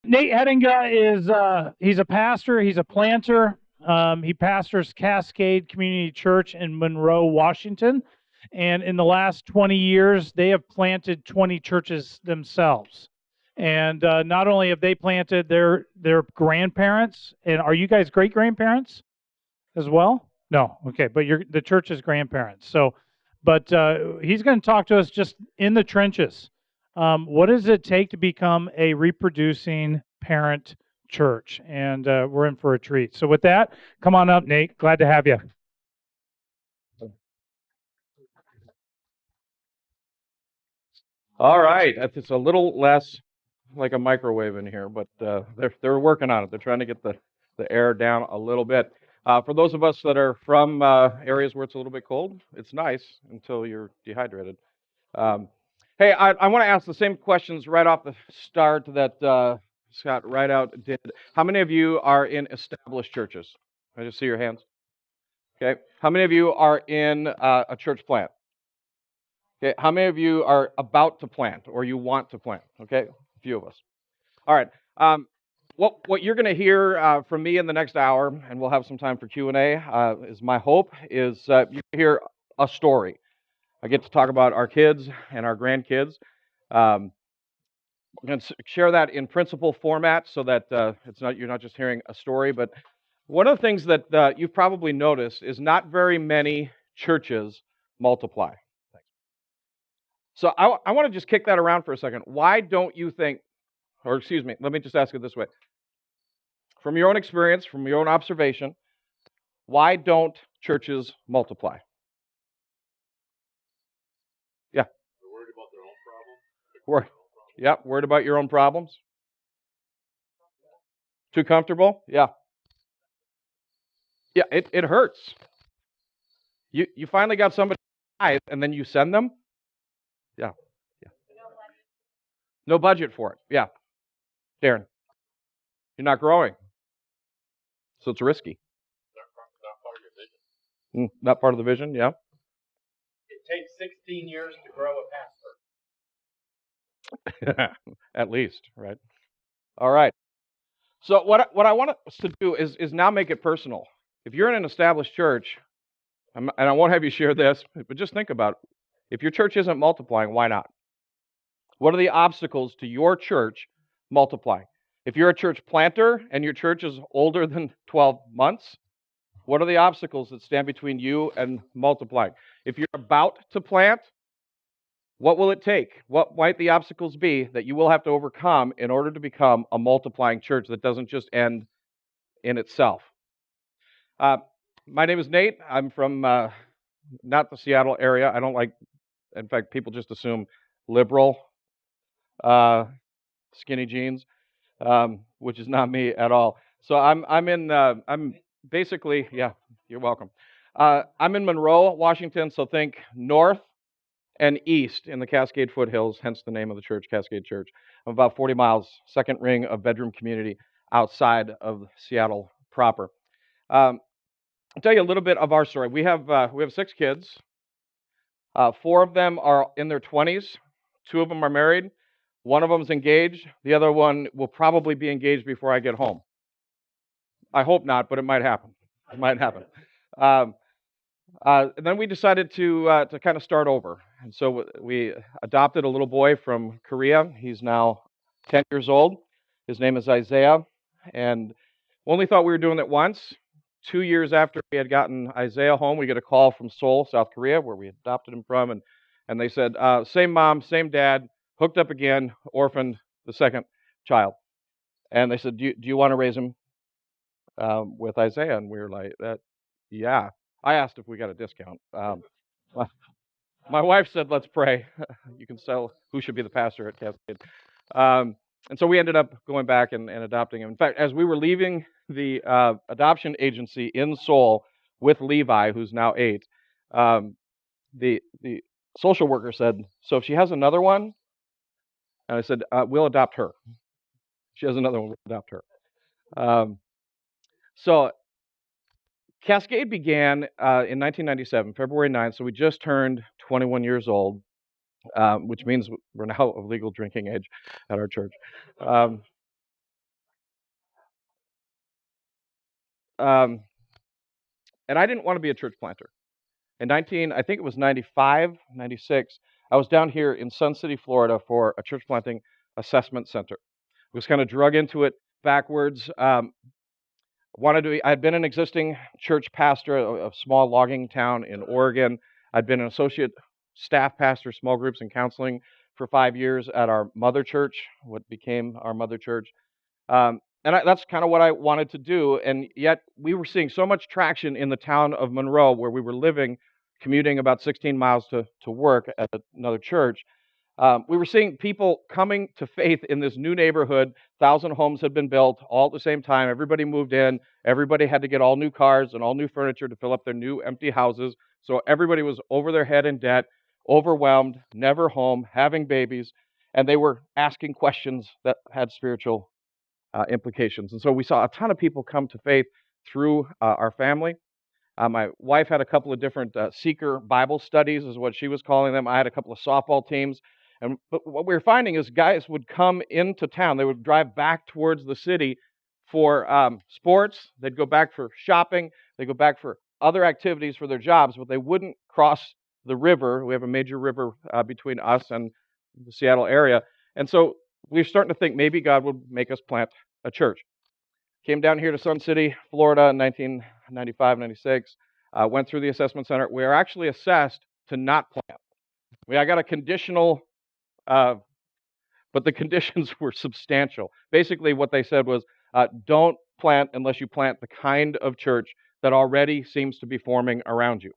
Nate Hettinga is he's a pastor, he's a planter. He pastors Cascade Community Church in Monroe, Washington. And in the last 20 years, they have planted 20 churches themselves. And not only have they planted their grandparents, and are you guys great grandparents as well? No, okay, but you're the church's grandparents. So, but he's going to talk to us just in the trenches. What does it take to become a reproducing parent church? And we're in for a treat. So, with that, come on up, Nate. Glad to have you. All right, it's a little less like a microwave in here, but they're working on it. They're trying to get the air down a little bit. For those of us that are from areas where it's a little bit cold, it's nice until you're dehydrated. Um, hey, I want to ask the same questions right off the start that Scott Rideout did. How many of you are in established churches? I just see your hands. Okay. How many of you are in a church plant? Okay. How many of you are about to plant or you want to plant? Okay. A few of us. All right. What you're going to hear from me in the next hour, and we'll have some time for Q&A, is my hope, is you hear a story. I get to talk about our kids and our grandkids. Um, I'm going to share that in principle format so that you're not just hearing a story. But one of the things that you've probably noticed is not very many churches multiply. So I want to just kick that around for a second. Why don't you think, or excuse me, let me just ask it this way. From your own experience, from your own observation, why don't churches multiply? Yeah. They're worried about their own problems. Worried about your own problems. Too comfortable? Yeah. Yeah, it hurts. You finally got somebody and then you send them? Yeah. Yeah. No budget for it. Yeah. Darren, you're not growing. So it's risky. Not part of your vision. Not part of the vision, yeah. It takes 16 years to grow a pastor. At least, right? All right. So what I want us to do is now make it personal. If you're in an established church, and I won't have you share this, but just think about it. If your church isn't multiplying, why not? What are the obstacles to your church multiplying? If you're a church planter and your church is older than 12 months, what are the obstacles that stand between you and multiplying? If you're about to plant, what will it take? What might the obstacles be that you will have to overcome in order to become a multiplying church that doesn't just end in itself? Uh, my name is Nate. I'm from not the Seattle area. I don't like, in fact, people just assume liberal, uh, skinny jeans, which is not me at all. So I'm basically, yeah, you're welcome. I'm in Monroe, Washington, so think north and east in the Cascade foothills, hence the name of the church, Cascade Church. I'm about 40 miles, second ring of bedroom community outside of Seattle proper. Um, I'll tell you a little bit of our story. We have 6 kids. 4 of them are in their 20s. 2 of them are married. One of them is engaged. The other one will probably be engaged before I get home. I hope not, but it might happen. It might happen. Um, then we decided to kind of start over, and so we adopted a little boy from Korea. He's now 10 years old. His name is Isaiah, and we only thought we were doing it once. 2 years after we had gotten Isaiah home, we get a call from Seoul, South Korea, where we adopted him from, and they said, same mom, same dad, hooked up again, orphaned the second child. And they said, do you want to raise him with Isaiah? And we were like, yeah. I asked if we got a discount. My, my wife said, let's pray. You can sell who should be the pastor at Cascade. And so we ended up going back and adopting him. In fact, as we were leaving the adoption agency in Seoul with Levi, who's now 8, the social worker said, so if she has another one, and I said, we'll adopt her. She has another one, we'll adopt her. So Cascade began in 1997, February 9th, so we just turned 21 years old, which means we're now of legal drinking age at our church. and I didn't want to be a church planter. In I think it was 95, 96, I was down here in Sun City, Florida for a church planting assessment center. I was kind of drug into it backwards. I had been an existing church pastor of a small logging town in Oregon. I'd been an associate staff pastor, small groups and counseling for 5 years at our mother church, what became our mother church. That's kind of what I wanted to do. And yet we were seeing so much traction in the town of Monroe, where we were living, commuting about 16 miles to work at another church. We were seeing people coming to faith in this new neighborhood. 1,000 homes had been built all at the same time. Everybody moved in. Everybody had to get all new cars and all new furniture to fill up their new empty houses. So everybody was over their head in debt, overwhelmed, never home, having babies, and they were asking questions that had spiritual implications. And so we saw a ton of people come to faith through our family. My wife had a couple of different seeker Bible studies, is what she was calling them. I had a couple of softball teams. But what we were finding is guys would come into town. They would drive back towards the city for sports. They'd go back for shopping. They'd go back for other activities for their jobs, but they wouldn't cross the river. We have a major river between us and the Seattle area. And so we were starting to think maybe God would make us plant a church. Came down here to Sun City, Florida in 1995, 96. Went through the assessment center. We were actually assessed to not plant. I got a conditional, but the conditions were substantial. Basically, what they said was, don't plant unless you plant the kind of church that already seems to be forming around you.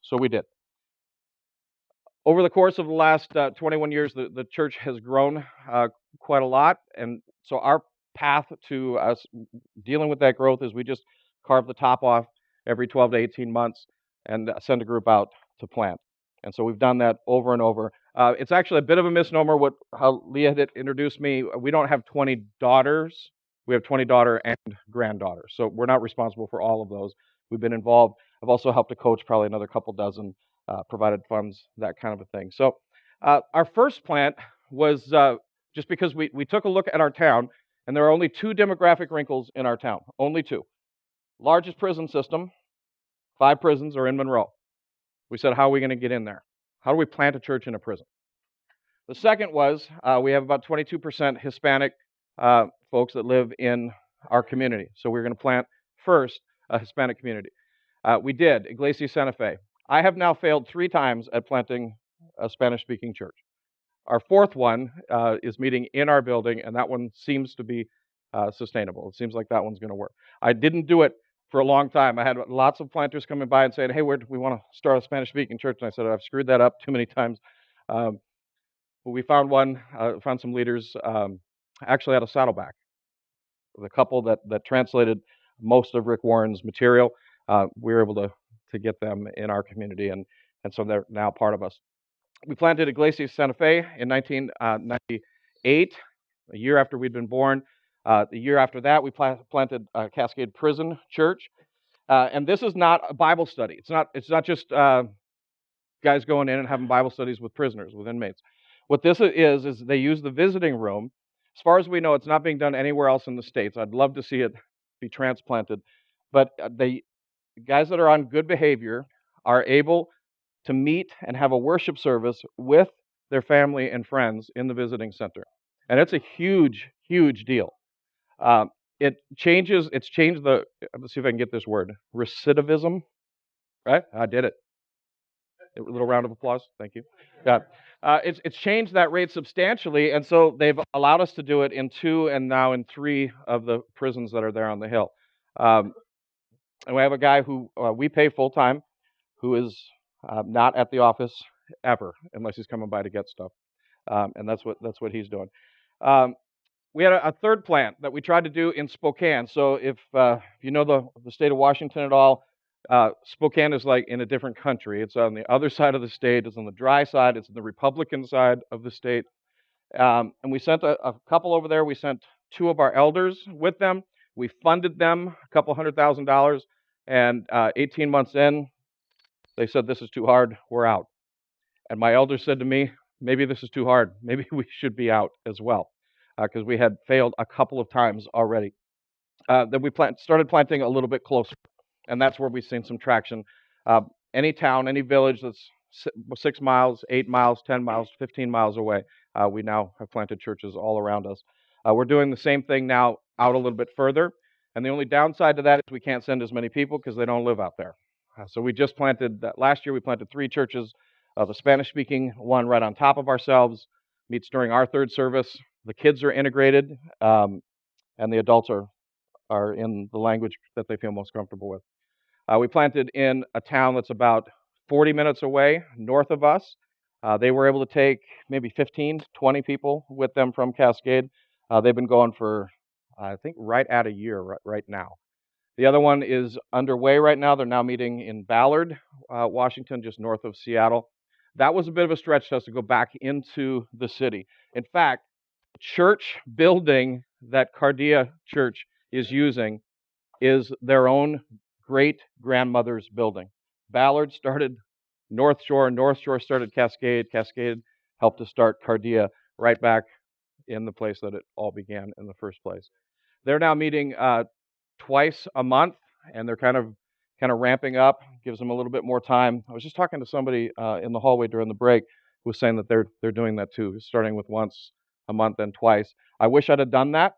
So we did. Over the course of the last 21 years, the church has grown quite a lot. And so our path to us dealing with that growth is we just carve the top off every 12 to 18 months and send a group out to plant. And so we've done that over and over. It's actually a bit of a misnomer how Leah had introduced me. We don't have 20 daughters. We have 20 daughter and granddaughters. So we're not responsible for all of those. We've been involved. I've also helped to coach probably another couple dozen, provided funds, that kind of a thing. So our first plant was just because we took a look at our town, and there are only 2 demographic wrinkles in our town. Only 2. Largest prison system, 5 prisons are in Monroe. We said, how are we going to get in there? How do we plant a church in a prison? The second was we have about 22% Hispanic folks that live in our community. So we're going to plant first a Hispanic community. We did, Iglesia Santa Fe. I have now failed 3 times at planting a Spanish-speaking church. Our 4th one is meeting in our building, and that one seems to be sustainable. It seems like that one's going to work. I didn't do it for a long time. I had lots of planters coming by and saying, hey, we want to start a Spanish-speaking church. And I said, I've screwed that up too many times. But we found found some leaders, actually out of Saddleback. The couple that translated most of Rick Warren's material, we were able to get them in our community, and so they're now part of us. We planted Iglesia Santa Fe in 1998, a year after we'd been born. The year after that, we planted Cascade Prison Church. And this is not a Bible study. It's not just guys going in and having Bible studies with prisoners, with inmates. What this is they use the visiting room. As far as we know, it's not being done anywhere else in the States. I'd love to see it be transplanted. But the guys that are on good behavior are able to meet and have a worship service with their family and friends in the visiting center. And it's a huge, huge deal. It's changed let's see if I can get this word, recidivism, right? I did it. A little round of applause. Thank you. Yeah. It's changed that rate substantially, and so they've allowed us to do it in 2 and now in 3 of the prisons that are there on the hill. And we have a guy who we pay full-time, who is not at the office ever, unless he's coming by to get stuff. And that's what he's doing. We had a 3rd plant that we tried to do in Spokane. So if you know the state of Washington at all, Spokane is like in a different country. It's on the other side of the state. It's on the dry side. It's on the Republican side of the state. And we sent a couple over there. We sent 2 of our elders with them. We funded them a couple $100,000. And 18 months in, they said, this is too hard. We're out. And my elder said to me, maybe this is too hard. Maybe we should be out as well. Because we had failed a couple of times already. that we started planting a little bit closer, and that's where we've seen some traction. Any town, any village that's 6 miles, 8 miles, 10 miles, 15 miles away, we now have planted churches all around us. We're doing the same thing now out a little bit further, and the only downside to that is we can't send as many people because they don't live out there. So we just planted, last year we planted 3 churches, the Spanish-speaking one right on top of ourselves, meets during our third service. The kids are integrated, and the adults are in the language that they feel most comfortable with. We planted in a town that's about 40 minutes away, north of us. They were able to take maybe 15, 20 people with them from Cascade. They've been going for, I think, right at a year right now. The other one is underway right now. They're now meeting in Ballard, Washington, just north of Seattle. That was a bit of a stretch to us to go back into the city. In fact, the church building that Cascade Church is using is their own great-grandmother's building. Ballard started North Shore started Cascade, Cascade helped to start Cascade right back in the place that it all began in the first place. They're now meeting twice a month, and they're kind of ramping up, gives them a little bit more time. I was just talking to somebody in the hallway during the break who was saying that they're doing that too, starting with once a month and twice. I wish I'd have done that,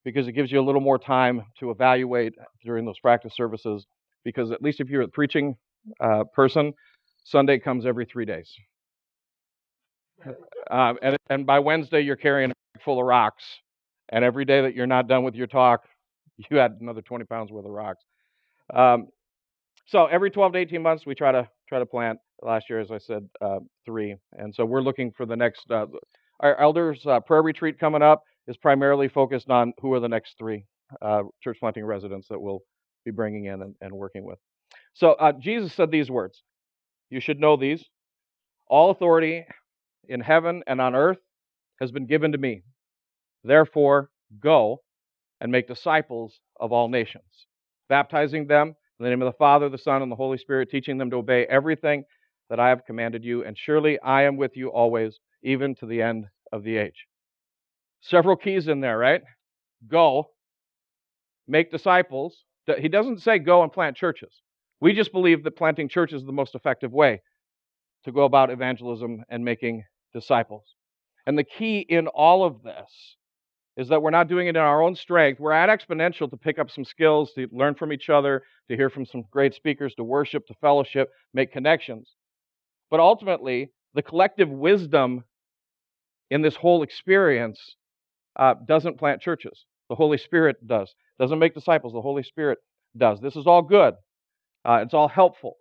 because it gives you a little more time to evaluate during those practice services, because at least if you're a preaching person, Sunday comes every 3 days. And by Wednesday, you're carrying a bag full of rocks, and every day that you're not done with your talk, you add another 20 pounds worth of rocks. So every 12 to 18 months, we try to plant. Last year, as I said, 3. And so we're looking for the next, our elders prayer retreat coming up is primarily focused on who are the next 3 church planting residents that we'll be bringing in and working with. So Jesus said these words. You should know these. All authority in heaven and on earth has been given to me. Therefore, go and make disciples of all nations, baptizing them in the name of the Father, the Son, and the Holy Spirit, teaching them to obey everything that I have commanded you. And surely I am with you always, even to the end of the age. Several keys in there, right? Go, make disciples. He doesn't say go and plant churches. We just believe that planting churches is the most effective way to go about evangelism and making disciples. And the key in all of this is that we're not doing it in our own strength. We're at Exponential to pick up some skills, to learn from each other, to hear from some great speakers, to worship, to fellowship, make connections. But ultimately, the collective wisdom in this whole experience doesn't plant churches. The Holy Spirit does. Doesn't make disciples. The Holy Spirit does. This is all good. It's all helpful.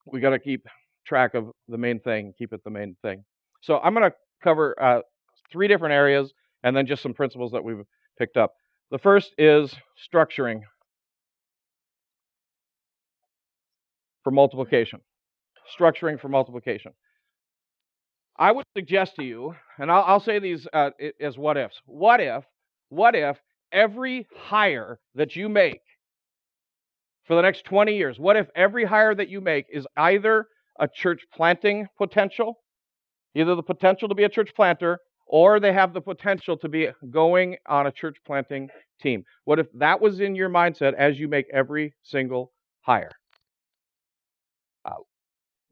We got to keep track of the main thing, keep it the main thing. So I'm going to cover 3 different areas and then just some principles that we've picked up. The first is structuring for multiplication. Structuring for multiplication. I would suggest to you, and I'll say these as what ifs. What if every hire that you make for the next 20 years, what if every hire that you make is either a church planting potential, either the potential to be a church planter, or they have the potential to be going on a church planting team? What if that was in your mindset as you make every single hire?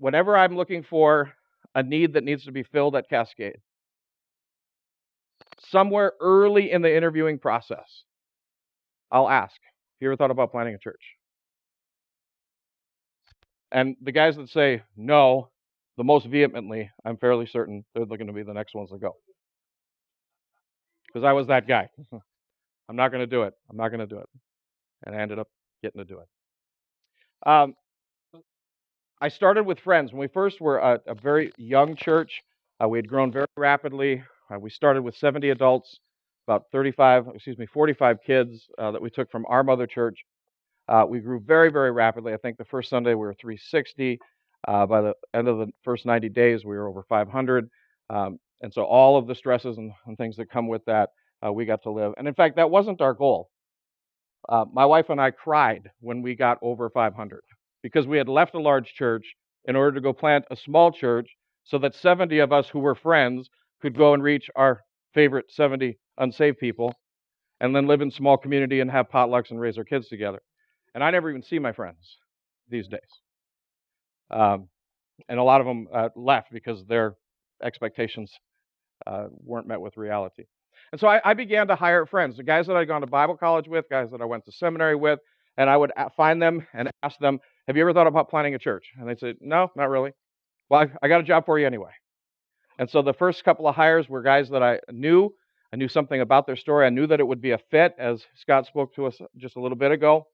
Whenever I'm looking for a need that needs to be filled at Cascade, somewhere early in the interviewing process, I'll ask, have you ever thought about planting a church? And the guys that say no the most vehemently, I'm fairly certain they're going to be the next ones to go. Because I was that guy. I'm not going to do it. I'm not going to do it. And I ended up getting to do it. I started with friends. When we first were a very young church, we had grown very rapidly. We started with 70 adults, about 45 kids that we took from our mother church. We grew very, very rapidly. I think the first Sunday we were 360. By the end of the first 90 days, we were over 500. And so all of the stresses and things that come with that, we got to live. And in fact, that wasn't our goal. My wife and I cried when we got over 500 because we had left a large church in order to go plant a small church so that 70 of us who were friends could go and reach our favorite 70 unsaved people. and then live in small community and have potlucks and raise our kids together. And I never even see my friends these days. And a lot of them left because their expectations weren't met with reality. And so I began to hire friends, the guys that I'd gone to Bible college with, guys that I went to seminary with, and I would find them and ask them, have you ever thought about planting a church? And they'd say, no, not really. Well, I got a job for you anyway. And so the first couple of hires were guys that I knew something about their story. I knew that it would be a fit, as Scott spoke to us just a little bit ago.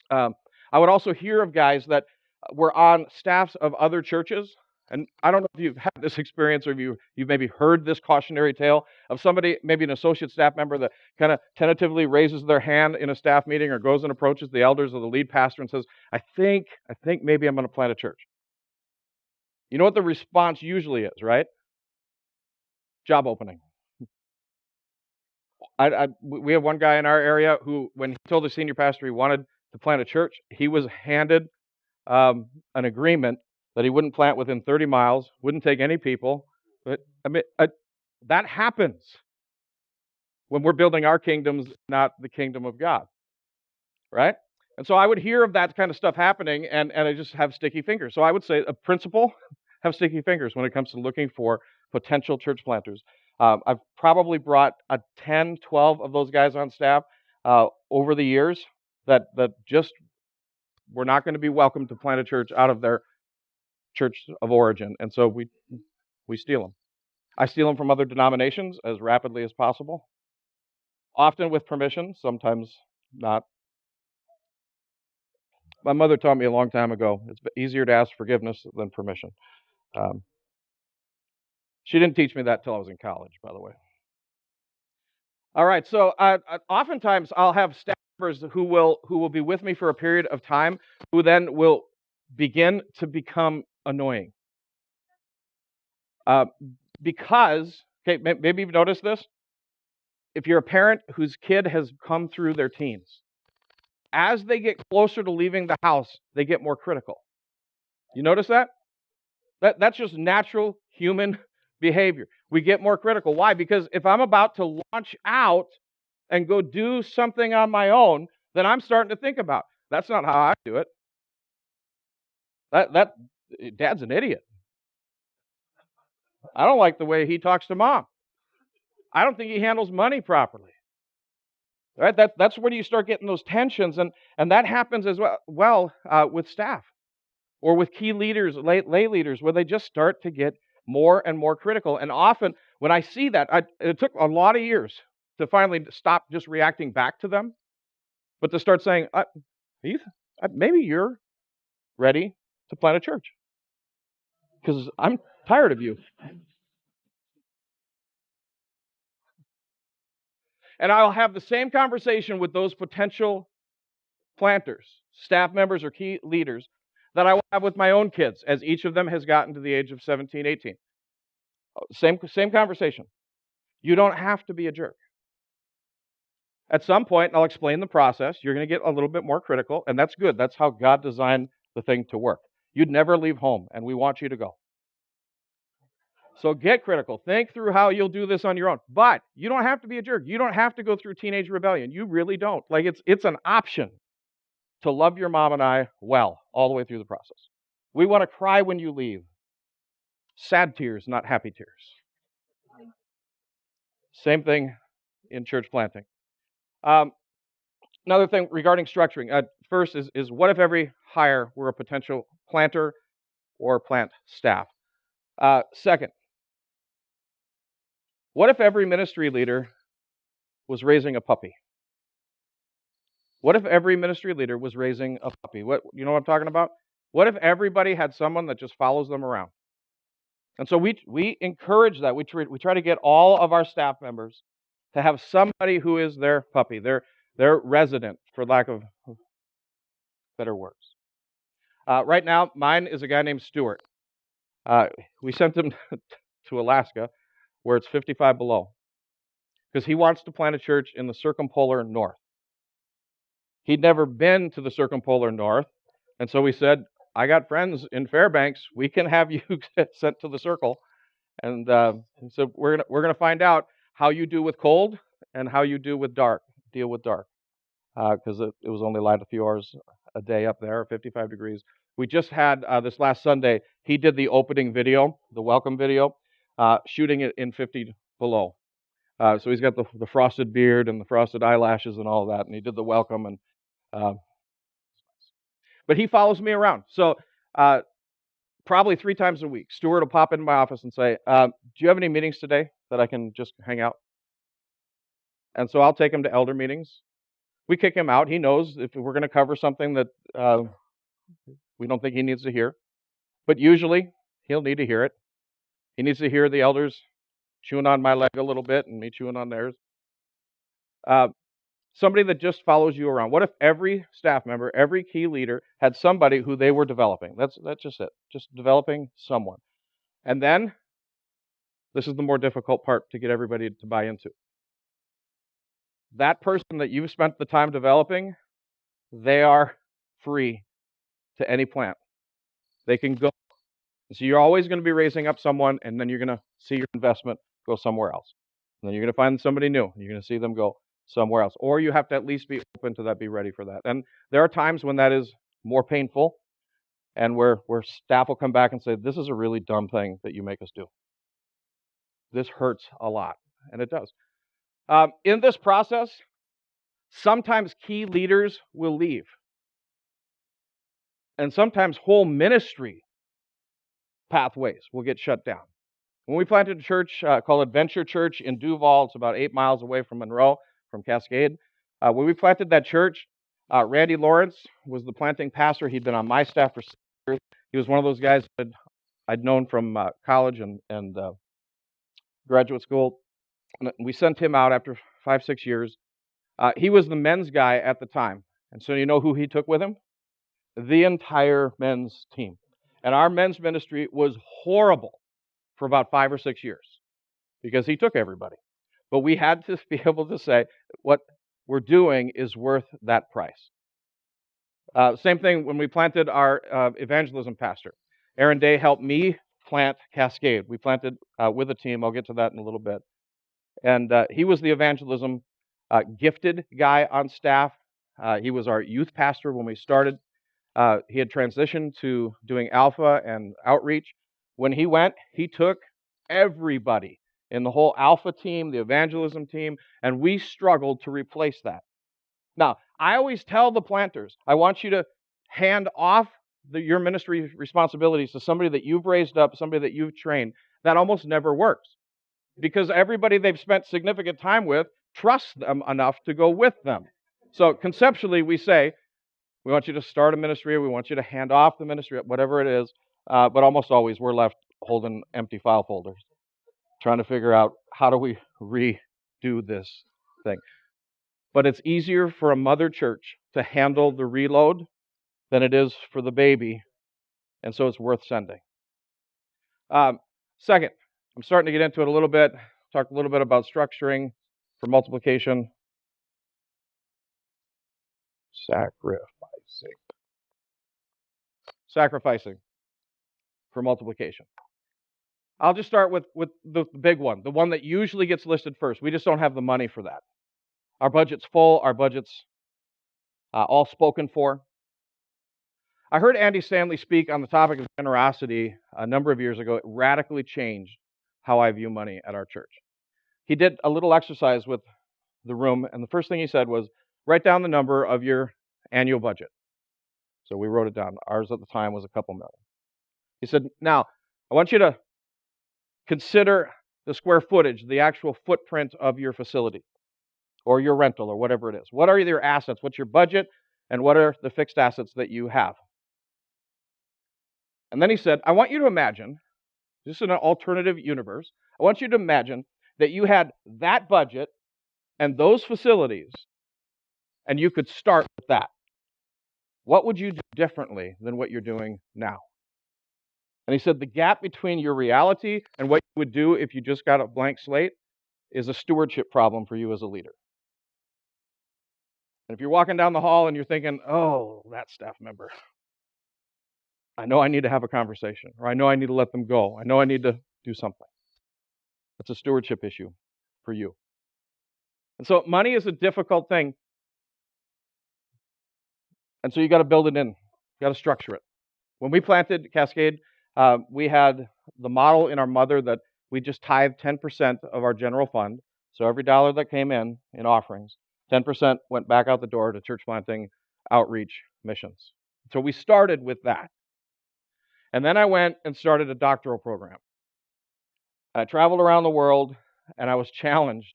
I would also hear of guys that were on staffs of other churches. And I don't know if you've had this experience or if you've maybe heard this cautionary tale of somebody, maybe an associate staff member, that kind of tentatively raises their hand in a staff meeting or goes and approaches the elders or the lead pastor and says, I think maybe I'm going to plant a church. You know what the response usually is, right? Job opening. We have one guy in our area who, when he told the senior pastor he wanted to plant a church, he was handed an agreement that he wouldn't plant within 30 miles, wouldn't take any people. But I mean, that happens when we're building our kingdoms, not the kingdom of God, right? And so I would hear of that kind of stuff happening, and I just have sticky fingers. So I would say a principal, have sticky fingers when it comes to looking for potential church planters. I've probably brought 10, 12 of those guys on staff over the years that just were not going to be welcome to plant a church out of their church of origin. And so we steal them. I steal them from other denominations as rapidly as possible, often with permission, sometimes not. My mother taught me a long time ago, it's easier to ask forgiveness than permission. She didn't teach me that till I was in college, by the way. All right, so oftentimes I'll have staff members who will be with me for a period of time, who then will begin to become annoying. Because, okay, maybe you've noticed this. If you're a parent whose kid has come through their teens, as they get closer to leaving the house, they get more critical. You notice that? That's just natural human behavior. We get more critical. Why? Because if I'm about to launch out and go do something on my own, then I'm starting to think about, that's not how I do it. Dad's an idiot. I don't like the way he talks to mom. I don't think he handles money properly. Right? That's where you start getting those tensions, and that happens as well with staff or with key leaders, lay leaders, where they just start to get more and more critical. And often, when I see that, it took a lot of years to finally stop just reacting back to them, but to start saying, maybe you're ready to plant a church, because I'm tired of you. And I'll have the same conversation with those potential planters, staff members, or key leaders that I will have with my own kids as each of them has gotten to the age of 17, 18. Same conversation. You don't have to be a jerk. At some point, I'll explain the process. You're going to get a little bit more critical, and that's good. That's how God designed the thing to work. You'd never leave home, and we want you to go. So get critical. Think through how you'll do this on your own. But you don't have to be a jerk. You don't have to go through teenage rebellion. You really don't. Like, it's an option to love your mom and I well all the way through the process. We want to cry when you leave. Sad tears, not happy tears. Same thing in church planting. Another thing regarding structuring. First is what if every hire were a potential planter or plant staff? Second, what if every ministry leader was raising a puppy? What if every ministry leader was raising a puppy? You know what I'm talking about? What if everybody had someone that just follows them around? And so we encourage that. We try to get all of our staff members to have somebody who is their puppy, their resident, for lack of better words. Right now, mine is a guy named Stuart. We sent him to Alaska, where it's 55 below, because he wants to plant a church in the circumpolar north. He'd never been to the circumpolar north, and so we said, I got friends in Fairbanks. We can have you sent to the circle. And so we're gonna find out how you do with cold and how you do with dark. deal with dark because it was only light a few hours a day up there, 55 degrees. We just had this last Sunday, he did the opening video, the welcome video, shooting it in 50 below. So he's got the frosted beard and the frosted eyelashes and all that, and he did the welcome. And but he follows me around. So probably 3 times a week, Stuart will pop into my office and say, do you have any meetings today that I can just hang out? And so I'll take him to elder meetings. We kick him out. He knows if we're going to cover something that we don't think he needs to hear. But usually, he'll need to hear it. He needs to hear the elders chewing on my leg a little bit and me chewing on theirs. Somebody that just follows you around. What if every staff member, every key leader had somebody who they were developing? That's just it. Just developing someone. And then, this is the more difficult part to get everybody to buy into. That person that you've spent the time developing, they are free to any plant. They can go. So you're always going to be raising up someone, and then you're going to see your investment go somewhere else. And then you're going to find somebody new. You're going to see them go somewhere else. Or you have to at least be open to that, be ready for that. And there are times when that is more painful, and where staff will come back and say, this is a really dumb thing that you make us do. This hurts a lot, and it does. In this process, sometimes key leaders will leave. And sometimes whole ministry pathways will get shut down. When we planted a church called Adventure Church in Duval, it's about 8 miles away from Monroe, from Cascade. When we planted that church, Randy Lawrence was the planting pastor. He'd been on my staff for 6 years. He was one of those guys that I'd known from college and graduate school. And we sent him out after 5-6 years. He was the men's guy at the time. And so you know who he took with him? The entire men's team. And our men's ministry was horrible for about 5 or 6 years because he took everybody. But we had to be able to say what we're doing is worth that price. Same thing when we planted our evangelism pastor. Aaron Day helped me plant Cascade. We planted with a team. I'll get to that in a little bit. And he was the evangelism gifted guy on staff. He was our youth pastor when we started. He had transitioned to doing Alpha and outreach. When he went, he took everybody in the whole Alpha team, the evangelism team, and we struggled to replace that. Now, I always tell the planters, I want you to hand off your ministry responsibilities to somebody that you've raised up, somebody that you've trained. That almost never works because everybody they've spent significant time with trusts them enough to go with them. So conceptually, we say, we want you to start a ministry, we want you to hand off the ministry, whatever it is, but almost always we're left holding empty file folders, trying to figure out how do we redo this thing. But it's easier for a mother church to handle the reload than it is for the baby, and so it's worth sending. Second, I'm starting to get into it a little bit, talk a little bit about structuring for multiplication. Sacrificing for multiplication. I'll just start with the big one, the one that usually gets listed first. We just don't have the money for that. Our budget's full. Our budget's all spoken for. I heard Andy Stanley speak on the topic of generosity a number of years ago. It radically changed how I view money at our church. He did a little exercise with the room, and the first thing he said was, write down the number of your annual budget. So we wrote it down. Ours at the time was a couple million. He said, now, I want you to consider the square footage, the actual footprint of your facility or your rental or whatever it is. What are your assets? What's your budget? And what are the fixed assets that you have? And then he said, I want you to imagine, this is an alternative universe, I want you to imagine that you had that budget and those facilities, and you could start with that. What would you do differently than what you're doing now? And he said the gap between your reality and what you would do if you just got a blank slate is a stewardship problem for you as a leader. And if you're walking down the hall and you're thinking, oh, that staff member, I know I need to have a conversation, or I know I need to let them go, I know I need to do something. It's a stewardship issue for you. And so money is a difficult thing. And so you got to build it in. You got to structure it. When we planted Cascade, we had the model in our mother that we just tithed 10% of our general fund. So every dollar that came in offerings, 10% went back out the door to church planting, outreach, missions. So we started with that. And then I went and started a doctoral program. I traveled around the world, and I was challenged,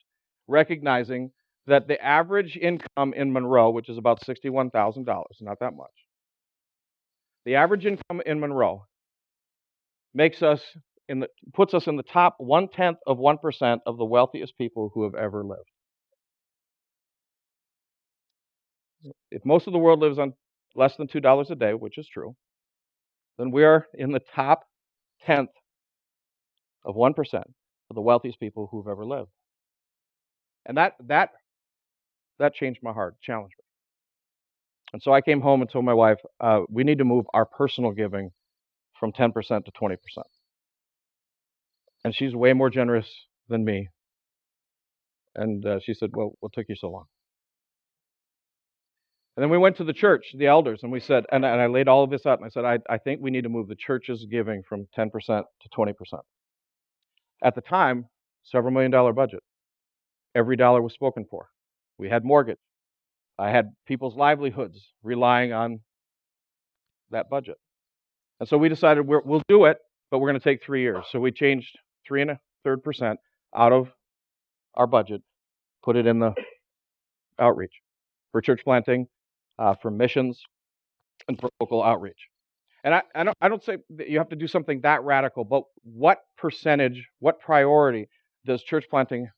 recognizing that the average income in Monroe, which is about $61,000, not that much, the average income in Monroe puts us in the top 0.1% of the wealthiest people who have ever lived. If most of the world lives on less than $2 a day, which is true, then we are in the top 10th of 1% of the wealthiest people who've ever lived. And that changed my heart, challenged me. And so I came home and told my wife, we need to move our personal giving from 10% to 20%. And she's way more generous than me. And she said, well, what took you so long? And then we went to the church, the elders, and we said, and I laid all of this out, and I said, I think we need to move the church's giving from 10% to 20%. At the time, several $1 million budget. Every dollar was spoken for. We had mortgage. I had people's livelihoods relying on that budget. And so we decided we'll do it, but we're going to take 3 years. So we changed 3.33% out of our budget, put it in the outreach for church planting, for missions, and for local outreach. And I don't say that you have to do something that radical, but what percentage, what priority does church planting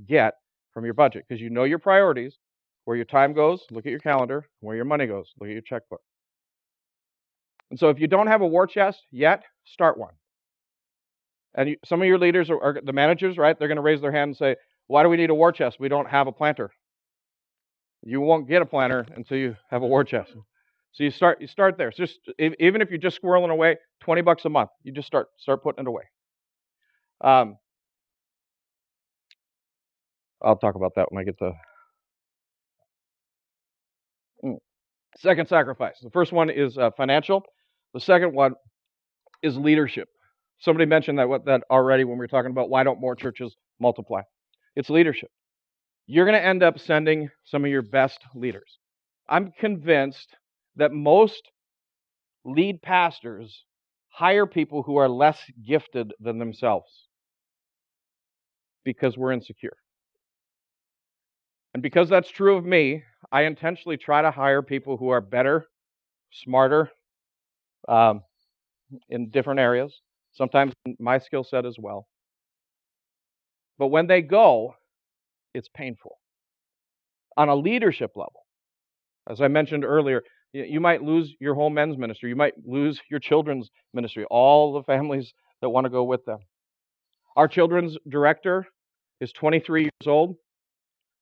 get from your budget? Because you know your priorities, where your time goes, look at your calendar, where your money goes, look at your checkbook. And so if you don't have a war chest yet, start one. And some of your leaders are the managers, right? They're going to raise their hand and say, why do we need a war chest? We don't have a planter. You won't get a planter until you have a war chest. So you start there. It's just, even if you're just squirreling away, $20 a month, you just start putting it away. I'll talk about that when I get to second sacrifice. The first one is financial. The second one is leadership. Somebody mentioned that already when we were talking about why don't more churches multiply. It's leadership. You're going to end up sending some of your best leaders. I'm convinced that most lead pastors hire people who are less gifted than themselves because we're insecure. And because that's true of me, I intentionally try to hire people who are better, smarter, in different areas, sometimes in my skill set as well. But when they go, it's painful. On a leadership level, as I mentioned earlier, you might lose your whole men's ministry. You might lose your children's ministry, all the families that want to go with them. Our children's director is 23 years old.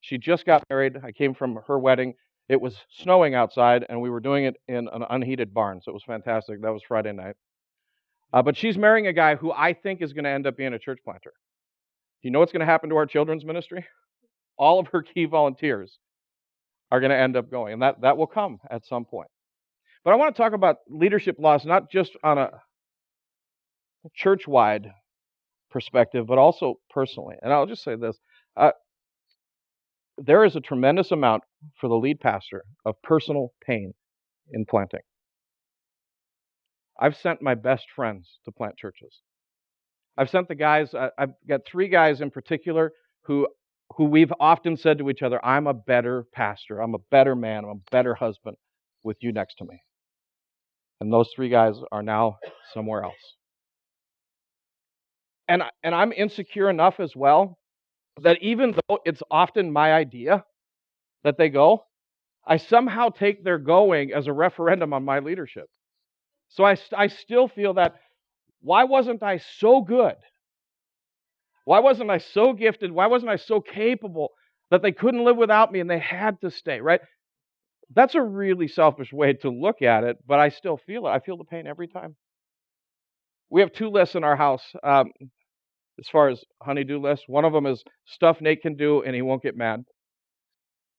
She just got married. I came from her wedding. It was snowing outside, and we were doing it in an unheated barn, so it was fantastic. That was Friday night. But she's marrying a guy who I think is going to end up being a church planter. Do you know what's going to happen to our children's ministry? All of her key volunteers are going to end up going, and that will come at some point. But I want to talk about leadership loss, not just on a church-wide perspective, but also personally. And I'll just say this. There is a tremendous amount for the lead pastor of personal pain in planting. I've sent my best friends to plant churches. I've sent the guys, I've got 3 guys in particular who we've often said to each other, I'm a better pastor, I'm a better man, I'm a better husband with you next to me. And those 3 guys are now somewhere else. And I'm insecure enough as well that even though it's often my idea that they go, I somehow take their going as a referendum on my leadership. So I still feel that, why wasn't I so good? Why wasn't I so gifted? Why wasn't I so capable that they couldn't live without me and they had to stay, right? That's a really selfish way to look at it, but I still feel it. I feel the pain every time. We have 2 lists in our house as far as honey-do lists. One of them is stuff Nate can do and he won't get mad.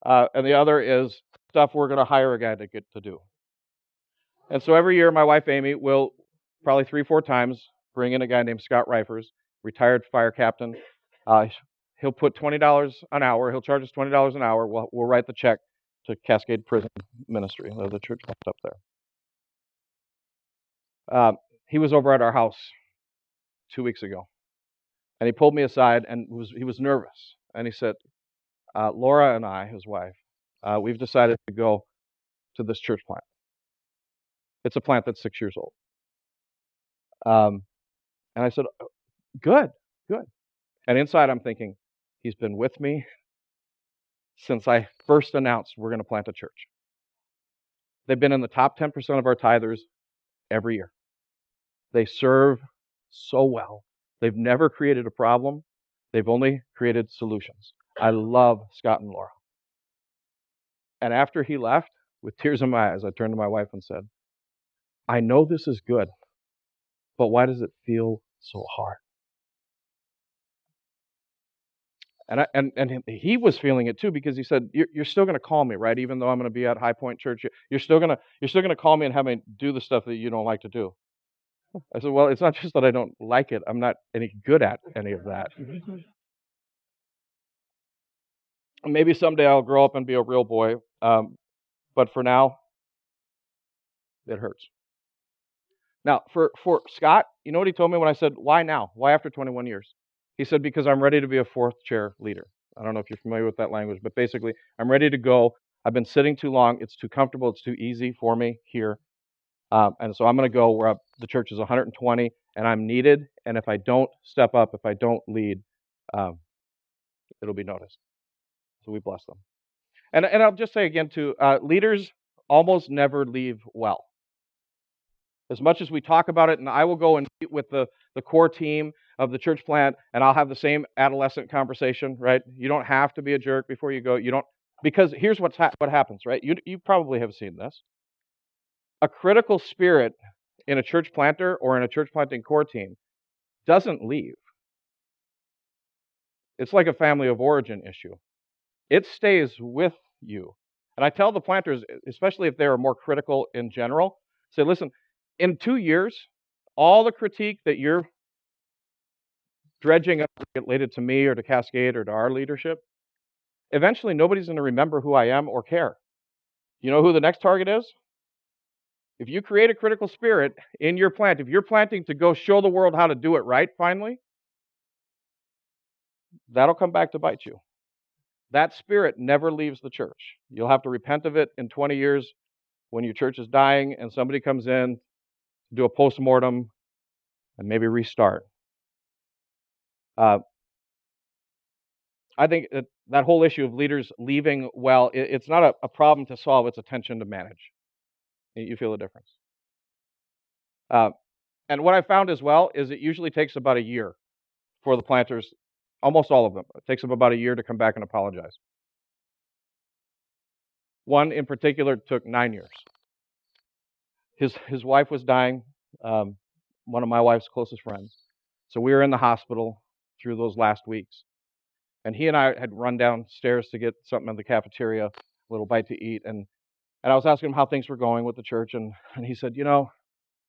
and the other is stuff we're going to hire a guy to get to do. And so every year, my wife Amy will probably 3-4 times bring in a guy named Scott Reifers, retired fire captain. He'll put $20 an hour. He'll charge us $20 an hour. We'll write the check to Cascade Prison Ministry, the church up there. He was over at our house 2 weeks ago, and he pulled me aside, and he was nervous. And he said, Laura and I, his wife, we've decided to go to this church plant. It's a plant that's 6 years old. And I said, good. And inside I'm thinking, he's been with me since I first announced we're going to plant a church. They've been in the top 10% of our tithers every year. They serve so well. They've never created a problem. They've only created solutions. I love Scott and Laura. And after he left, with tears in my eyes, I turned to my wife and said, I know this is good, but why does it feel so hard? And he was feeling it too, because he said, you're still going to call me, right? Even though I'm going to be at High Point Church, you're still going to call me and have me do the stuff that you don't like to do. I said, well, it's not just that I don't like it. I'm not any good at any of that. Maybe someday I'll grow up and be a real boy, but for now, it hurts. Now, for Scott, you know what he told me when I said, why now? Why after 21 years? He said, because I'm ready to be a fourth chair leader. I don't know if you're familiar with that language, but basically, I'm ready to go. I've been sitting too long. It's too comfortable. It's too easy for me here. And so I'm going to go where the church is 120, and I'm needed. And if I don't step up, if I don't lead, it'll be noticed. So we bless them. And I'll just say again, too, leaders almost never leave well. As much as we talk about it, and I will go and meet with the core team of the church plant, and I'll have the same adolescent conversation, right? You don't have to be a jerk before you go. You don't, because here's what happens, right? You probably have seen this. A critical spirit in a church planter or in a church planting core team doesn't leave. It's like a family of origin issue. It stays with you. And I tell the planters, especially if they are more critical in general, say, listen, in 2 years, all the critique that you're dredging up related to me or to Cascade or to our leadership, eventually nobody's going to remember who I am or care. You know who the next target is? If you create a critical spirit in your plant, if you're planting to go show the world how to do it right finally, that'll come back to bite you. That spirit never leaves the church. You'll have to repent of it in 20 years when your church is dying and somebody comes in, do a postmortem, and maybe restart. I think that whole issue of leaders leaving well, it's not a problem to solve, it's a tension to manage. You feel the difference. And what I found as well is it usually takes about a year for the planters, almost all of them. It takes them about a year to come back and apologize. One in particular took 9 years. His wife was dying, one of my wife's closest friends. So we were in the hospital through those last weeks. And he and I had run downstairs to get something in the cafeteria, a little bite to eat. And I was asking him how things were going with the church. And he said, you know,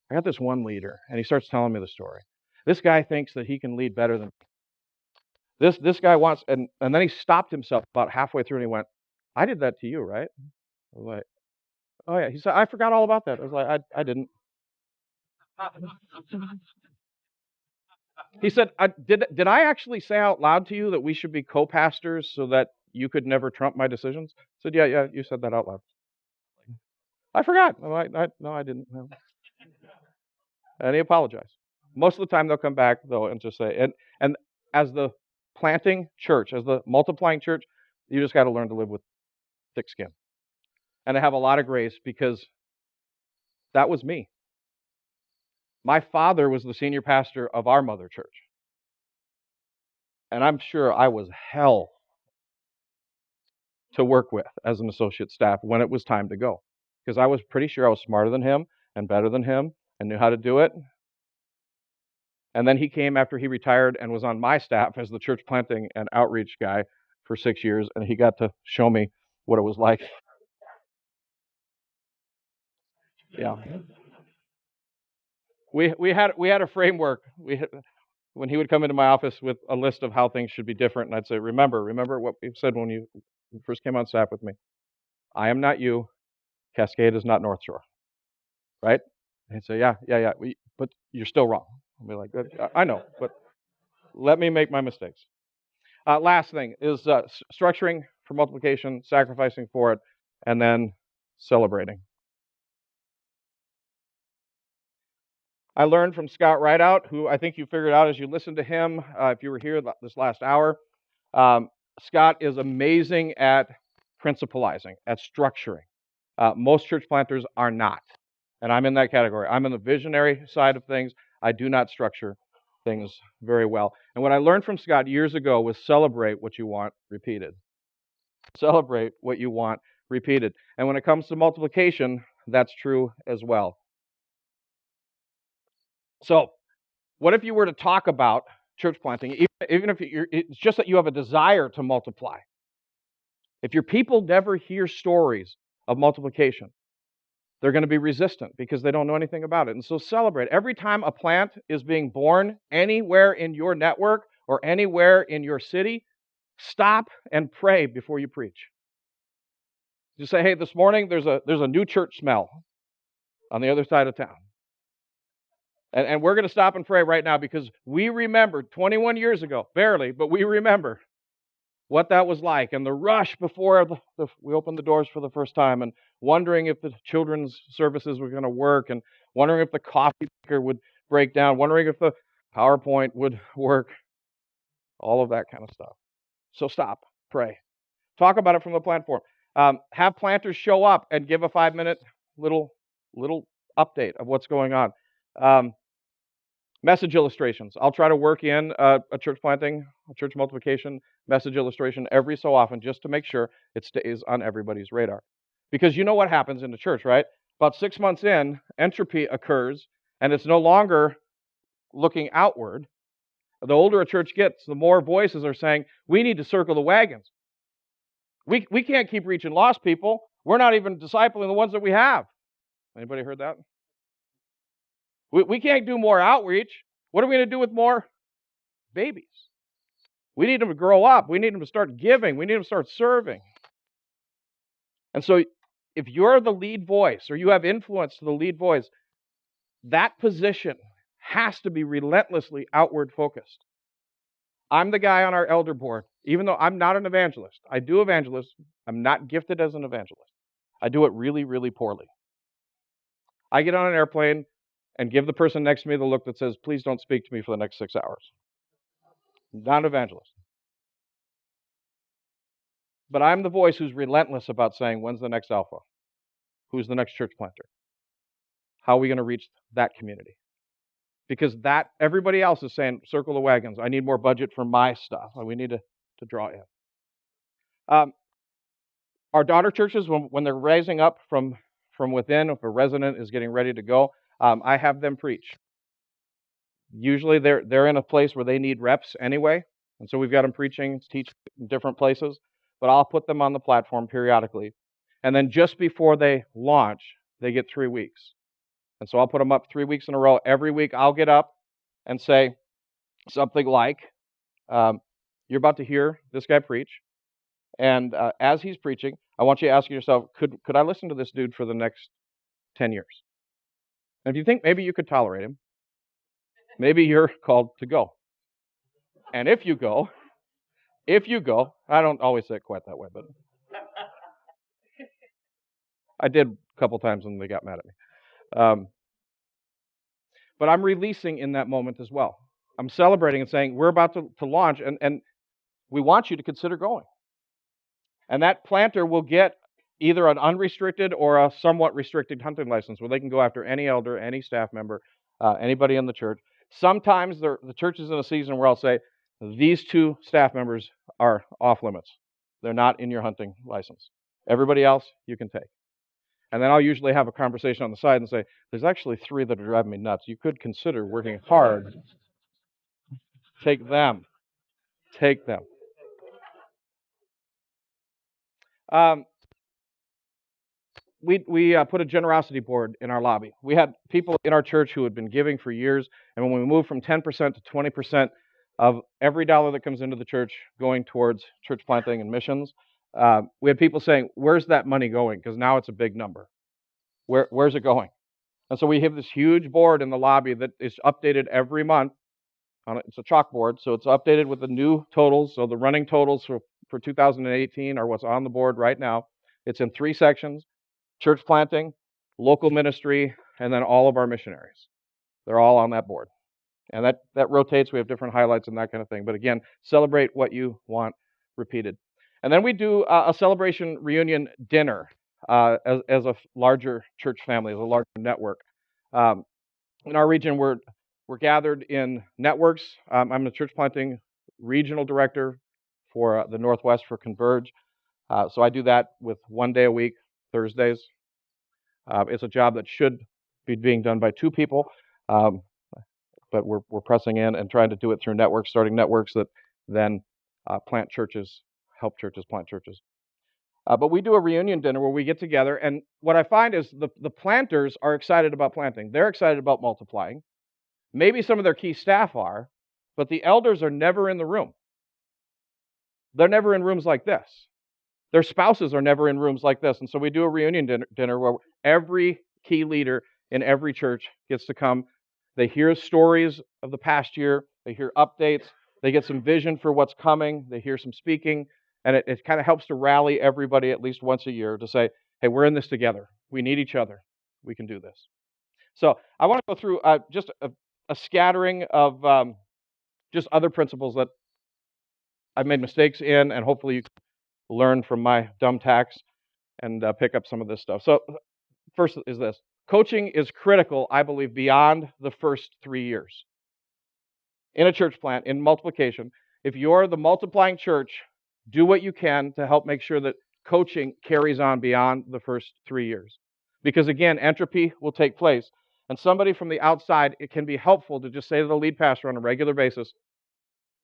I got this one leader. And he starts telling me the story. This guy thinks that he can lead better than me. This guy wants, and then he stopped himself about halfway through and he went, I did that to you, right? I was like, oh yeah. He said, I forgot all about that. I was like, I didn't. He said, did I actually say out loud to you that we should be co-pastors so that you could never trump my decisions? I said, yeah, you said that out loud. I forgot. No, I didn't. No. And he apologized. Most of the time they'll come back, though, and just say, and as the planting church, as the multiplying church, you just got to learn to live with thick skin. And I have a lot of grace because that was me. My father was the senior pastor of our mother church. And I'm sure I was hell to work with as an associate staff when it was time to go. Because I was pretty sure I was smarter than him and better than him and knew how to do it. And then he came after he retired and was on my staff as the church planting and outreach guy for 6 years. And he got to show me what it was like. Yeah. We had a framework. When he would come into my office with a list of how things should be different, and I'd say, remember what we said when you first came on staff with me. I am not you. Cascade is not North Shore. Right? And he'd say, yeah. But you're still wrong. I'd be like, I know, but let me make my mistakes. Last thing is structuring for multiplication, sacrificing for it, and then celebrating. I learned from Scott Rideout, who I think you figured out as you listened to him, if you were here this last hour. Scott is amazing at principalizing, at structuring. Most church planters are not. And I'm in that category. I'm in the visionary side of things. I do not structure things very well. And what I learned from Scott years ago was celebrate what you want repeated. Celebrate what you want repeated. And when it comes to multiplication, that's true as well. So, what if you were to talk about church planting, even if it's just that you have a desire to multiply? If your people never hear stories of multiplication, they're going to be resistant because they don't know anything about it. And so celebrate. Every time a plant is being born anywhere in your network or anywhere in your city, stop and pray before you preach. Just say, hey, this morning there's a new church smell on the other side of town. And we're going to stop and pray right now because we remember 21 years ago, barely, but we remember what that was like and the rush before we opened the doors for the first time and wondering if the children's services were going to work and wondering if the coffee maker would break down, wondering if the PowerPoint would work, all of that kind of stuff. So stop, pray. Talk about it from the platform. Have planters show up and give a 5-minute little update of what's going on. Message illustrations. I'll try to work in a church planting, a church multiplication message illustration every so often just to make sure it stays on everybody's radar. Because you know what happens in the church, right? About 6 months in, entropy occurs, and it's no longer looking outward. The older a church gets, the more voices are saying, we need to circle the wagons. We can't keep reaching lost people. We're not even discipling the ones that we have. Anybody heard that? We can't do more outreach. What are we going to do with more babies? We need them to grow up. We need them to start giving. We need them to start serving. And so if you're the lead voice or you have influence to the lead voice, that position has to be relentlessly outward focused. I'm the guy on our elder board, even though I'm not an evangelist. I do evangelist. I'm not gifted as an evangelist. I do it really, really poorly. I get on an airplane and give the person next to me the look that says, please don't speak to me for the next 6 hours. Not an evangelist. But I'm the voice who's relentless about saying, when's the next alpha? Who's the next church planter? How are we going to reach that community? Because everybody else is saying, circle the wagons. I need more budget for my stuff. We need to draw in. Our daughter churches, when they're raising up from within, if a resident is getting ready to go, I have them preach. Usually they're in a place where they need reps anyway, and so we've got them preaching, teach in different places, but I'll put them on the platform periodically. And then just before they launch, they get 3 weeks. And so I'll put them up 3 weeks in a row. Every week I'll get up and say something like, you're about to hear this guy preach, and as he's preaching, I want you to ask yourself, could I listen to this dude for the next 10 years? And if you think maybe you could tolerate him, maybe you're called to go. And if you go, I don't always say it quite that way, but I did a couple times and they got mad at me. But I'm releasing in that moment as well. I'm celebrating and saying, we're about to launch, and we want you to consider going. And that planter will get either an unrestricted or a somewhat restricted hunting license where they can go after any elder, any staff member, anybody in the church. Sometimes the church is in a season where I'll say, these 2 staff members are off limits. They're not in your hunting license. Everybody else, you can take. And then I'll usually have a conversation on the side and say, there's actually 3 that are driving me nuts. You could consider working hard. Take them. Take them. we put a generosity board in our lobby. We had people in our church who had been giving for years, and when we moved from 10% to 20% of every dollar that comes into the church going towards church planting and missions, we had people saying, "Where's that money going?" Because now it's a big number. Where's it going? And so we have this huge board in the lobby that is updated every month. It's a chalkboard, so it's updated with the new totals. So the running totals for 2018 are what's on the board right now. It's in 3 sections: church planting, local ministry, and then all of our missionaries. They're all on that board. And that rotates. We have different highlights and that kind of thing. But again, celebrate what you want repeated. And then we do a celebration reunion dinner as a larger church family, as a larger network. In our region, we're gathered in networks. I'm the church planting regional director for the Northwest for Converge. So I do that with 1 day a week, Thursdays. It's a job that should be being done by 2 people, but we're pressing in and trying to do it through networks, starting networks that then plant churches, help churches plant churches. But we do a reunion dinner where we get together, and what I find is the planters are excited about planting. They're excited about multiplying. Maybe some of their key staff are, but the elders are never in the room. They're never in rooms like this. Their spouses are never in rooms like this. And so we do a reunion dinner where every key leader in every church gets to come. They hear stories of the past year. They hear updates. They get some vision for what's coming. They hear some speaking. And it kind of helps to rally everybody at least once a year to say, hey, we're in this together. We need each other. We can do this. So I want to go through just a scattering of just other principles that I've made mistakes in, and hopefully you can learn from my dumb tacks and pick up some of this stuff. So first is this. Coaching is critical, I believe, beyond the first 3 years. In a church plant, in multiplication, if you're the multiplying church, do what you can to help make sure that coaching carries on beyond the first 3 years. Because again, entropy will take place. And somebody from the outside, it can be helpful to just say to the lead pastor on a regular basis,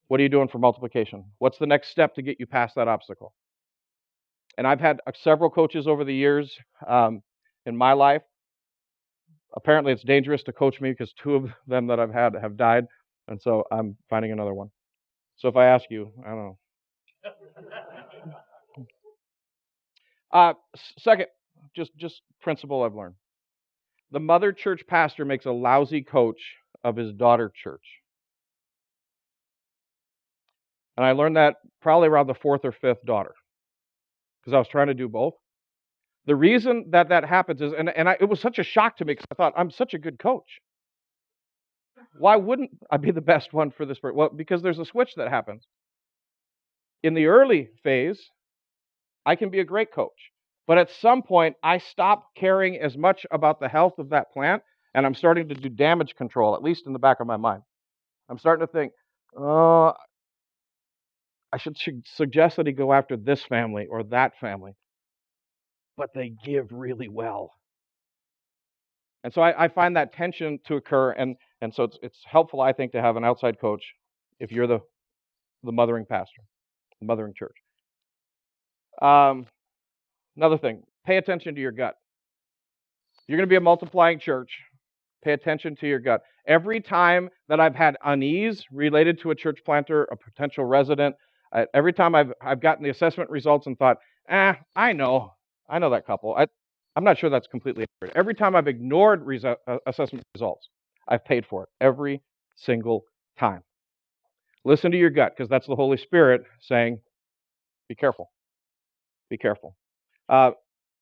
what are you doing for multiplication? What's the next step to get you past that obstacle? And I've had several coaches over the years in my life. Apparently, it's dangerous to coach me because 2 of them that I've had have died. And so I'm finding another one. So if I ask you, I don't know. Second, just principle I've learned. The mother church pastor makes a lousy coach of his daughter church. And I learned that probably around the 4th or 5th daughter, because I was trying to do both. The reason that happens is, it was such a shock to me because I thought, I'm such a good coach. Why wouldn't I be the best one for this person? Well, because there's a switch that happens. In the early phase, I can be a great coach. But at some point, I stop caring as much about the health of that plant, and I'm starting to do damage control, at least in the back of my mind. I'm starting to think, oh, I should suggest that he go after this family or that family. But they give really well. And so I find that tension to occur, and so it's helpful, I think, to have an outside coach if you're the mothering pastor, the mothering church. Another thing, pay attention to your gut. You're going to be a multiplying church. Pay attention to your gut. Every time that I've had unease related to a church planter, a potential resident, every time I've gotten the assessment results and thought, I know that couple. I'm not sure that's completely accurate. Every time I've ignored assessment results, I've paid for it. Every single time. Listen to your gut, because that's the Holy Spirit saying, be careful. Be careful.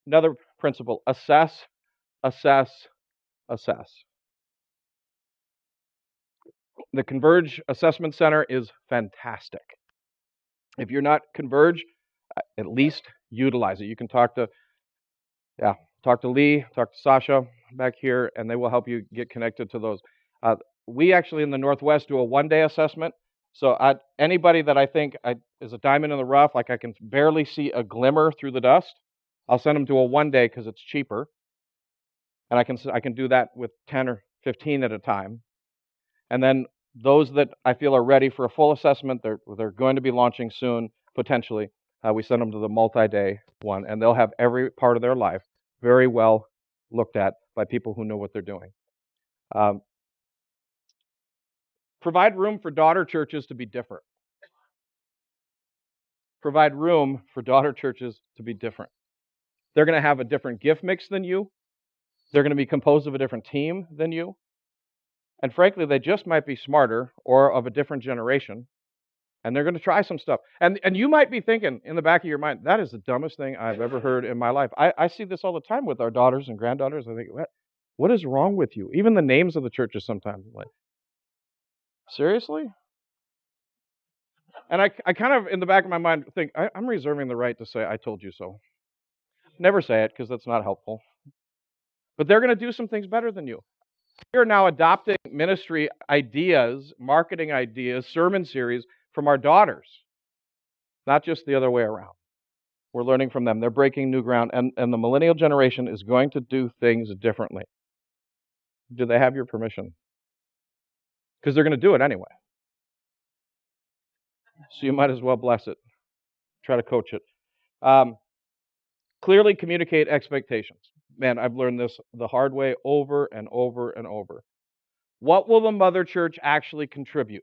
Another principle, assess, assess, assess. The Converge Assessment Center is fantastic. If you're not Converge, at least utilize it. You can talk to Lee, talk to Sasha back here, and they will help you get connected to those. We actually in the Northwest do a 1-day assessment. So anybody that I think is a diamond in the rough, like I can barely see a glimmer through the dust, I'll send them to a 1-day because it's cheaper. And I can do that with 10 or 15 at a time. And then those that I feel are ready for a full assessment, they're going to be launching soon, potentially. We send them to the multi-day one, and they'll have every part of their life very well looked at by people who know what they're doing. Provide room for daughter churches to be different. Provide room for daughter churches to be different. They're going to have a different gift mix than you. They're going to be composed of a different team than you. And frankly, they just might be smarter or of a different generation. And they're going to try some stuff. And you might be thinking in the back of your mind, that is the dumbest thing I've ever heard in my life. I see this all the time with our daughters and granddaughters. I think, what is wrong with you? Even the names of the churches sometimes. I'm like, seriously? And I kind of, in the back of my mind, think, I'm reserving the right to say, I told you so. Never say it, because that's not helpful. But they're going to do some things better than you. We are now adopting ministry ideas, marketing ideas, sermon series from our daughters, not just the other way around. We're learning from them. They're breaking new ground, and the millennial generation is going to do things differently. Do they have your permission? Because they're going to do it anyway. So you might as well bless it. Try to coach it. Clearly communicate expectations. Man, I've learned this the hard way over and over and over. What will the mother church actually contribute?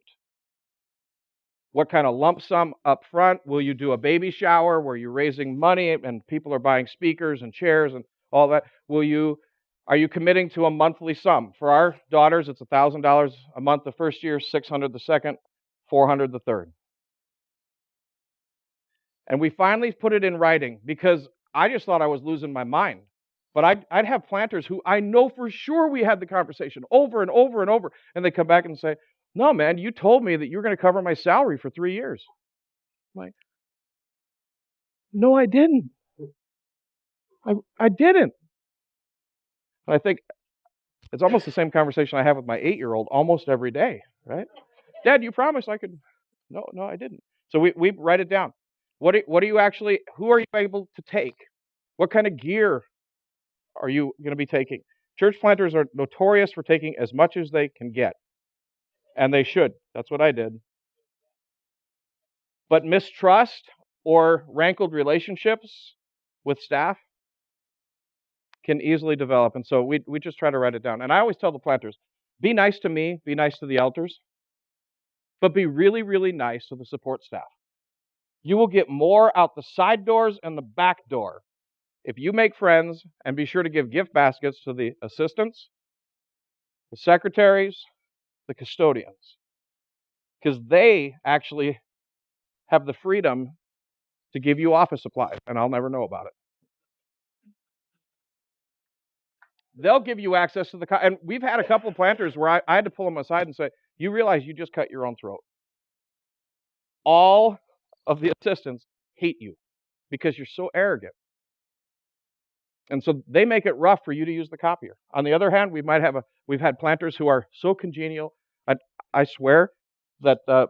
What kind of lump sum up front? Will you do a baby shower where you're raising money and people are buying speakers and chairs and all that? Are you committing to a monthly sum? For our daughters, it's $1,000 a month the first year, $600 the second, $400 the third. And we finally put it in writing because I just thought I was losing my mind. But I'd have planters who I know for sure we had the conversation over and over and over. And they come back and say, no, man, you told me that you were going to cover my salary for 3 years. I'm like, no, I didn't. I didn't. And I think it's almost the same conversation I have with my 8-year-old almost every day, right? Dad, you promised I could. No, I didn't. So we write it down. Who are you able to take? What kind of gear are you going to be taking? Church planters are notorious for taking as much as they can get. And they should. That's what I did. But mistrust or rankled relationships with staff can easily develop. And so we just try to write it down. And I always tell the planters, be nice to me, be nice to the elders, but be really, really nice to the support staff. You will get more out the side doors and the back door if you make friends, and be sure to give gift baskets to the assistants, the secretaries, the custodians, because they actually have the freedom to give you office supplies, and I'll never know about it. They'll give you access to and we've had a couple of planters where I had to pull them aside and say, you realize you just cut your own throat. All of the assistants hate you because you're so arrogant. And so they make it rough for you to use the copier. On the other hand, we've had planters who are so congenial. I swear that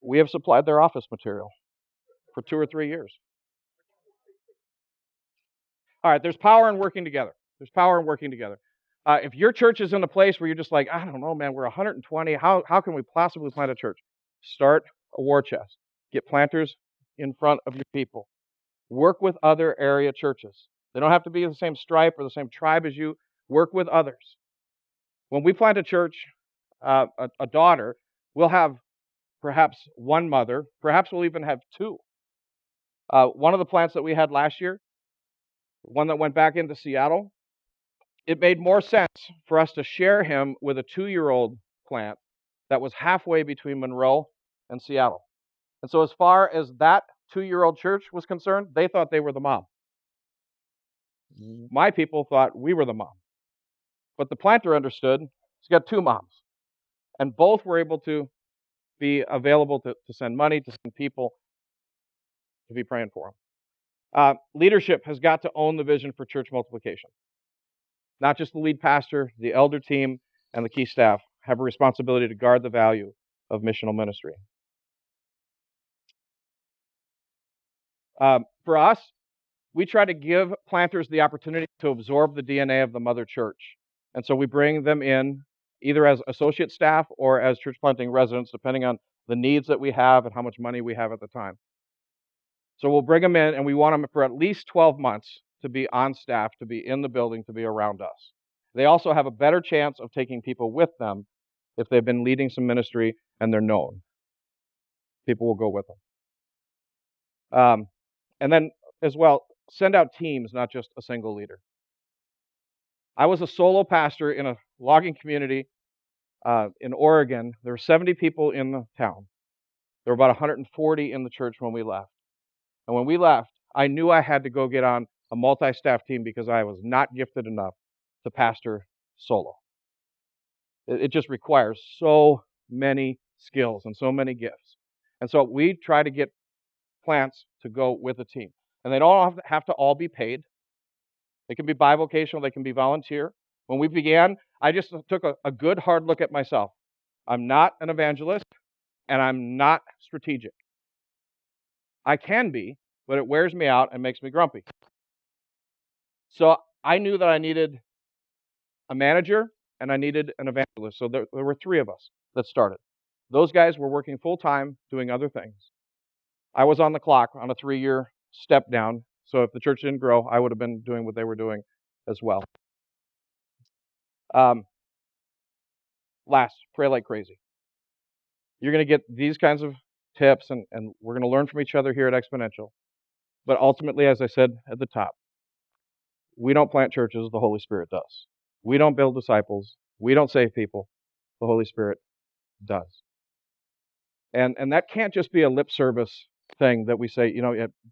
we have supplied their office material for 2 or 3 years. All right, there's power in working together. There's power in working together. If your church is in a place where you're just like, I don't know, man, we're 120. How can we possibly plant a church? Start a war chest. Get planters in front of your people. Work with other area churches. They don't have to be the same stripe or the same tribe as you. Work with others. When we plant a church, a daughter, we'll have perhaps one mother. Perhaps we'll even have 2. One of the plants that we had last year, one that went back into Seattle, it made more sense for us to share him with a 2-year-old plant that was halfway between Monroe and Seattle. And so as far as that 2-year-old church was concerned, they thought they were the mom. My people thought we were the mom. But the planter understood he's got 2 moms. And both were able to be available to send money, to send people, to be praying for them. Leadership has got to own the vision for church multiplication. Not just the lead pastor, the elder team, and the key staff have a responsibility to guard the value of missional ministry. For us, we try to give planters the opportunity to absorb the DNA of the mother church. And so we bring them in either as associate staff or as church planting residents, depending on the needs that we have and how much money we have at the time. So we'll bring them in, and we want them for at least 12 months to be on staff, to be in the building, to be around us. They also have a better chance of taking people with them if they've been leading some ministry and they're known. People will go with them. And then, as well, send out teams, not just a single leader. I was a solo pastor in a logging community in Oregon. There were 70 people in the town. There were about 140 in the church when we left. And when we left, I knew I had to go get on a multi-staff team because I was not gifted enough to pastor solo. It just requires so many skills and so many gifts. And so we try to get plants to go with a team. And they don't have to all be paid. They can be bivocational, they can be volunteer. When we began, I just took a good hard look at myself. I'm not an evangelist, and I'm not strategic. I can be, but it wears me out and makes me grumpy. So I knew that I needed a manager and I needed an evangelist. So there were 3 of us that started. Those guys were working full-time doing other things. I was on the clock on a 3-year step down. So if the church didn't grow, I would have been doing what they were doing as well. Last, pray like crazy. You're going to get these kinds of tips, and we're going to learn from each other here at Exponential. But ultimately, as I said at the top, we don't plant churches, the Holy Spirit does. We don't build disciples. We don't save people. The Holy Spirit does. And that can't just be a lip service thing that we say,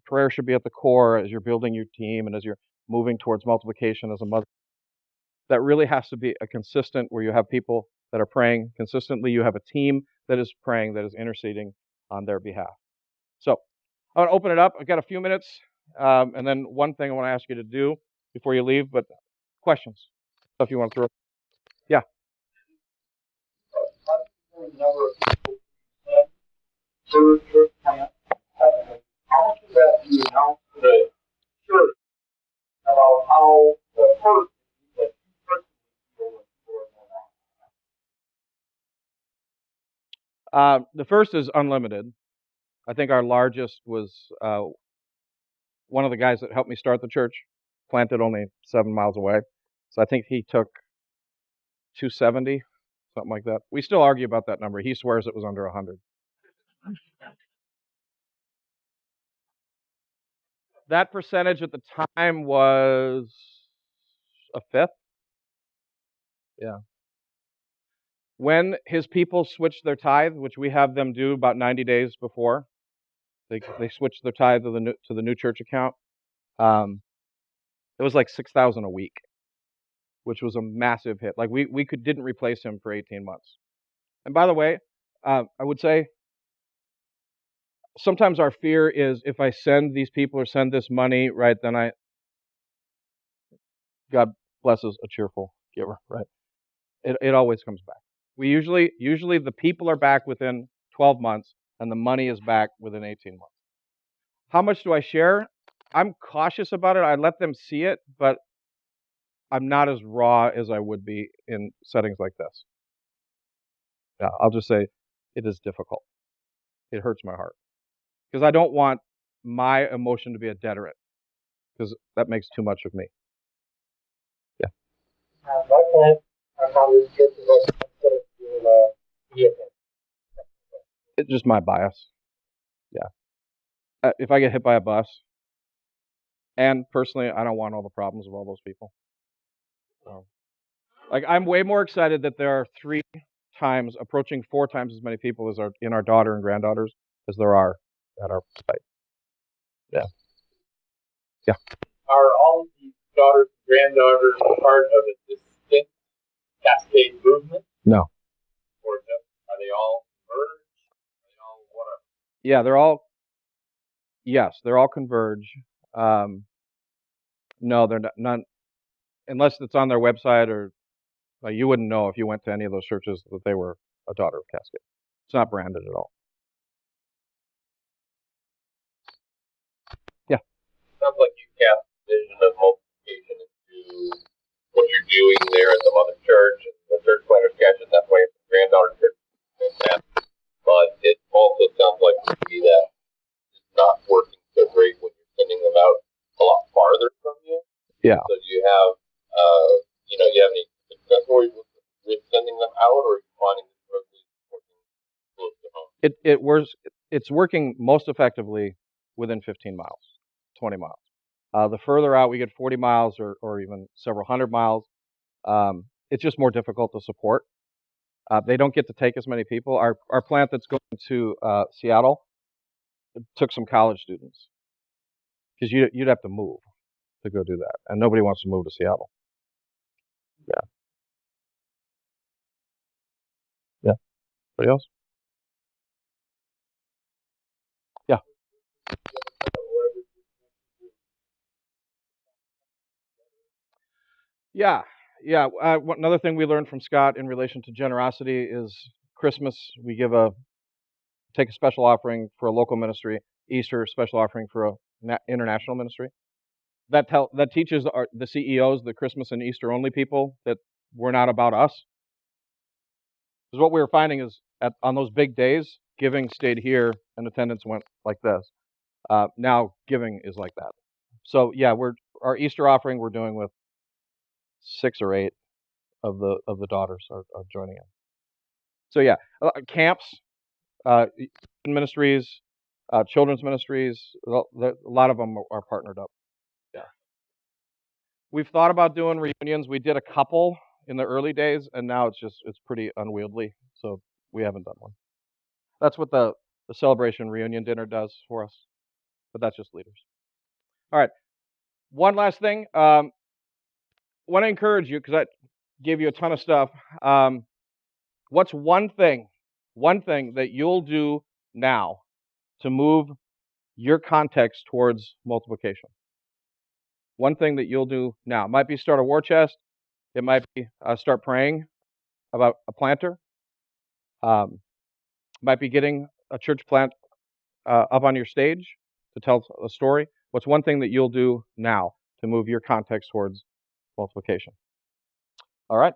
prayer should be at the core as you're building your team and as you're moving towards multiplication as a mother. That really has to be a consistent where you have people that are praying consistently. You have a team that is praying, that is interceding on their behalf. So I want to open it up. I've got a few minutes. And then one thing I want to ask you to do before you leave, but questions, stuff you want to throw. Yeah. How much of that do you announce to the church about how the person that you personally feel is The first is unlimited. I think our largest was one of the guys that helped me start the church, planted only 7 miles away. So I think he took 270, something like that. We still argue about that number. He swears it was under 100. That percentage at the time was a fifth. Yeah. When his people switched their tithe, which we have them do about 90 days before, they switched their tithe to the new church account. It was like $6,000 a week, which was a massive hit. Like we didn't replace him for 18 months. And by the way, I would say sometimes our fear is if I send these people or send this money, right, then God blesses a cheerful giver, right? It always comes back. We usually the people are back within 12 months and the money is back within 18 months. How much do I share? I'm cautious about it. I let them see it, but I'm not as raw as I would be in settings like this. Yeah, I'll just say it is difficult. It hurts my heart because I don't want my emotion to be a deterrent because that makes too much of me. Yeah. It's just my bias. Yeah. If I get hit by a bus, and personally, I don't want all the problems of all those people. So, like, I'm way more excited that there are 3 times, approaching 4 times as many people as in our daughter and granddaughters as there are at our site. Yeah. Yeah. Are all of these daughters and granddaughters part of a distinct Cascade movement? No. Or just, are they all Converge? Are they all whatever? Yeah, they're all Converge. No, they're not, unless it's on their website or you wouldn't know if you went to any of those churches that they were a daughter of Cascade. It's not branded at all. Yeah. Sounds like you cast the vision of multiplication into what you're doing there at the mother church, and the church planners catch it that way at the granddaughter church. But it also sounds like to me that it's not working so great Yeah. So do you have, you have any success stories with sending them out, or are you finding this mostly working close to home? It's working most effectively within 15 miles, 20 miles. The further out we get 40 miles or even several hundred miles, it's just more difficult to support. They don't get to take as many people. Our plant that's going to Seattle took some college students because you'd have to move to go do that, and nobody wants to move to Seattle. Yeah. Yeah. Anybody else? Yeah. Yeah. Yeah. Another thing we learned from Scott in relation to generosity is Christmas. We take a special offering for a local ministry. Easter, special offering for a international ministry. That teaches the CEOs, the Christmas and Easter only people, that we're not about us. Because what we were finding is on those big days, giving stayed here and attendance went like this. Now giving is like that. So yeah, our Easter offering we're doing with 6 or 8 of the daughters are joining in. So yeah, camps, ministries, children's ministries, a lot of them are partnered up. Yeah. We've thought about doing reunions. We did a couple in the early days, and now it's pretty unwieldy, so we haven't done one. That's what the celebration reunion dinner does for us, but that's just leaders. All right, one last thing. Want to encourage you, because I gave you a ton of stuff. What's one thing that you'll do now to move your context towards multiplication? One thing that you'll do now. It might be start a war chest. It might be start praying about a planter. Might be getting a church plant up on your stage to tell a story. What's one thing that you'll do now to move your context towards multiplication? All right.